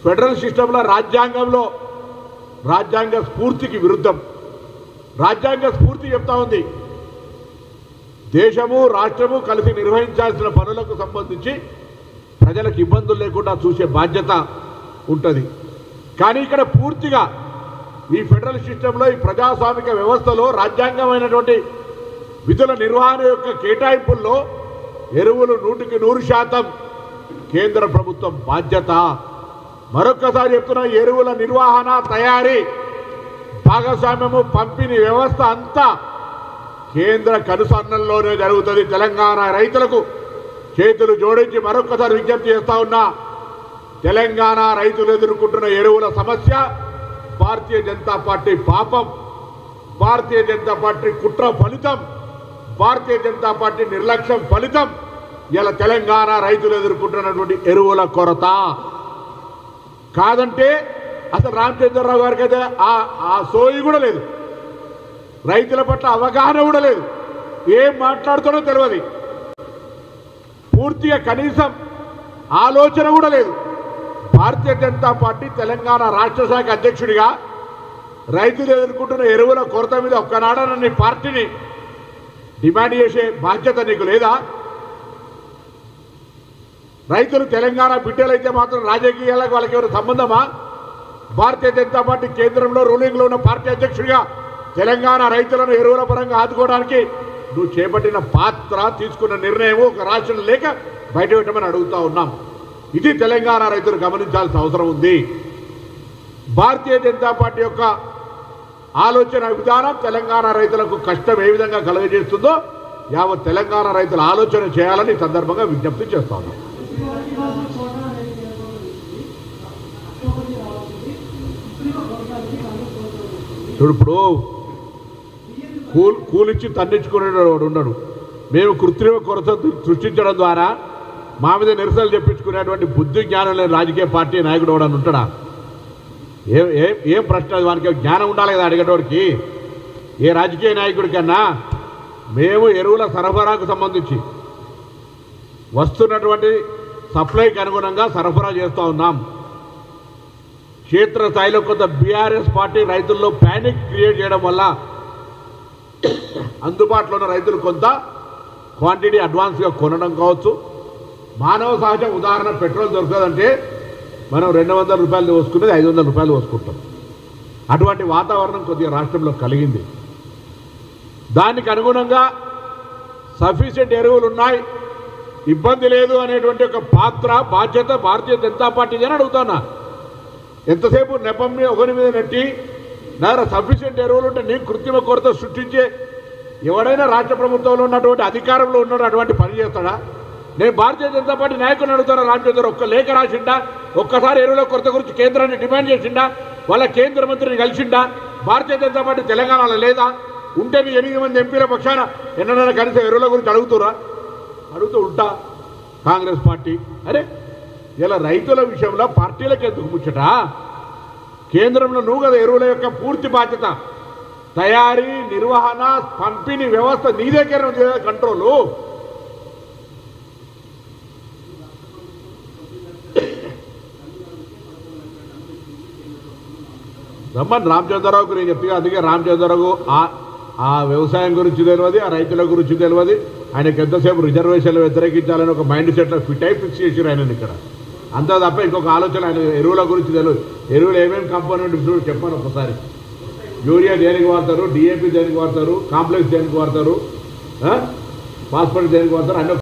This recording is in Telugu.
ఫెడరల్ సిస్టంలో రాజ్యాంగ స్ఫూర్తికి విరుద్ధం. రాజ్యాంగ స్ఫూర్తి చెప్తా ఉంది దేశము రాష్ట్రము కలిసి నిర్వహించాల్సిన పనులకు సంబంధించి ప్రజలకు ఇబ్బందులు లేకుండా చూసే బాధ్యత ఉంటుంది. కానీ ఇక్కడ పూర్తిగా ఈ ఫెడరల్ సిస్టంలో ఈ ప్రజాస్వామిక వ్యవస్థలో రాజ్యాంగమైనటువంటి విధుల నిర్వహణ యొక్క కేటాయింపుల్లో ఎరువులు 100% కేంద్ర ప్రభుత్వం బాధ్యత. మరొక్కసారి చెప్తున్నా, ఎరువుల నిర్వహణ, తయారీ, భాగస్వామ్యము, పంపిణీ వ్యవస్థ అంతా కేంద్ర కనుసన్నల్లోనే జరుగుతుంది. తెలంగాణ రైతులకు చేతులు జోడించి మరొక్కసారి విజ్ఞప్తి చేస్తా ఉన్నా, తెలంగాణ రైతులు ఎదుర్కొంటున్న ఎరువుల సమస్య భారతీయ జనతా పార్టీ పాపం, భారతీయ జనతా పార్టీ కుట్ర ఫలితం, భారతీయ జనతా పార్టీ నిర్లక్ష్యం ఫలితం ఇలా తెలంగాణ రైతులు ఎదుర్కొంటున్నటువంటి ఎరువుల కొరత. కాదంటే అసలు రామచంద్రరావు గారికి అయితే ఆ సోయి కూడా లేదు, రైతుల పట్ల అవగాహన కూడా లేదు, ఏం మాట్లాడుతాడో తెలియదు, పూర్తిగా కనీసం ఆలోచన కూడా లేదు. భారతీయ జనతా పార్టీ తెలంగాణ రాష్ట్ర శాఖ అధ్యక్షుడిగా రైతులు ఎదుర్కొంటున్న ఎరువుల కొరత మీద ఒక్కనాడన నీ పార్టీని డిమాండ్ చేసే బాధ్యత నీకు లేదా? రైతులు తెలంగాణ బిడ్డలైతే మాత్రం రాజకీయాలకు వాళ్ళకి ఎవరు సంబంధమా? భారతీయ జనతా పార్టీ కేంద్రంలో రూలింగ్లో ఉన్న పార్టీ అధ్యక్షుడిగా తెలంగాణ రైతులను ఎరువుల పరంగా ఆదుకోవడానికి నువ్వు చేపట్టిన పాత్ర, తీసుకున్న నిర్ణయం ఒక రాష్ట్రం లేక బయట పెట్టమని అడుగుతా ఉన్నాం. ఇది తెలంగాణ రైతులు గమనించాల్సిన అవసరం ఉంది. భారతీయ జనతా పార్టీ యొక్క ఆలోచన విధానం తెలంగాణ రైతులకు కష్టం ఏ విధంగా కలుగజేస్తుందో యావత్ తెలంగాణ రైతులు ఆలోచన చేయాలని సందర్భంగా విజ్ఞప్తి చేస్తా ఉన్నాం. ఇప్పుడు కూలిచ్చి తన్నించుకునేవాడు ఉన్నాడు. మేము కృత్రిమ కొరత సృష్టించడం ద్వారా మా మీద నిరసనలు చెప్పించుకునేటువంటి బుద్ధి జ్ఞానం లేని రాజకీయ పార్టీ నాయకుడు ఎవడని ఉంటాడా? ఏం ప్రశ్న? వానికి జ్ఞానం ఉండాలి కదా అడిగేటోడికి. ఏ రాజకీయ నాయకుడి కన్నా మేము ఎరువుల సరఫరాకు సంబంధించి వస్తున్నటువంటి సప్లైకి అనుగుణంగా సరఫరా చేస్తూ ఉన్నాం. క్షేత్రస్థాయిలో కొంత బీఆర్ఎస్ పార్టీ రైతుల్లో ప్యానిక్ క్రియేట్ చేయడం వల్ల అందుబాటులో ఉన్న రైతులు కొంత క్వాంటిటీ అడ్వాన్స్గా కొనడం కావచ్చు. మానవ సహజం ఉదాహరణ, పెట్రోల్ దొరకదంటే మనం 200 రూపాయలు పోసుకునేది 500 రూపాయలు పోసుకుంటాం. అటువంటి వాతావరణం కొద్దిగా రాష్ట్రంలో కలిగింది. దానికి అనుగుణంగా సఫిషియెంట్ ఎరువులు ఉన్నాయి, ఇబ్బంది లేదు అనేటువంటి ఒక పాత్ర, బాధ్యత భారతీయ జనతా పార్టీది అని అడుగుతున్నా. ఎంతసేపు నెపం మీద ఒకరి మీద నెట్టి దగ్గర సఫిషియెంట్ ఎరువులు ఉంటే నేను కృత్రిమ కొరత సృష్టించే ఎవడైనా రాష్ట్ర ప్రభుత్వంలో ఉన్నటువంటి అధికారంలో ఉన్నాడు అటువంటి పని చేస్తాడా? నేను భారతీయ జనతా పార్టీ నాయకులను అడుగుతాను, రామచంద్ర ఒక్క లేఖ రాసిండా? ఒక్కసారి ఎరువుల కొరత గురించి కేంద్రాన్ని డిమాండ్ చేసిండా? వాళ్ళ కేంద్ర మంత్రిని కలిసిండా? భారతీయ జనతా పార్టీ తెలంగాణలో లేదా? ఉంటే మీ 8 మంది ఎంపీల పక్షాన ఎన్నడైనా కనీసం ఎరువుల గురించి అడుగుతూ ఉంటా కాంగ్రెస్ పార్టీ. అరే ఇలా రైతుల విషయంలో పార్టీలకు ఎందుకు ముచ్చట? కేంద్రంలో నువ్వు కదా ఎరువుల యొక్క పూర్తి బాధ్యత, తయారీ, నిర్వహణ, పంపిణీ వ్యవస్థ నీ దగ్గర కంట్రోలు. రమ్మని రామచంద్రరావుకు నేను చెప్తున్నా. అందుకే రామచంద్రరావు ఆ వ్యవసాయం గురించి తెలియదు, ఆ రైతుల గురించి తెలియదు. ఆయనకు ఎంతసేపు రిజర్వేషన్లు వ్యతిరేకించాలని ఒక మైండ్ సెట్లో ఫిక్స్ చేసారు ఆయన ఇక్కడ. అంతా తప్ప ఇంకొక ఆలోచన ఆయన ఎరువుల గురించి తెలియదు. ఎరువులు ఏమేమి కాంపోనెంట్ చెప్పాను ఒకసారి. యూరియా దేనికి వాడతారు, డిఏపి దేనికి వాడతారు, కాంప్లెక్స్ దేనికి వాడతారు, ఫాస్ఫరస్ దేనికి వాడతారు అన్నీ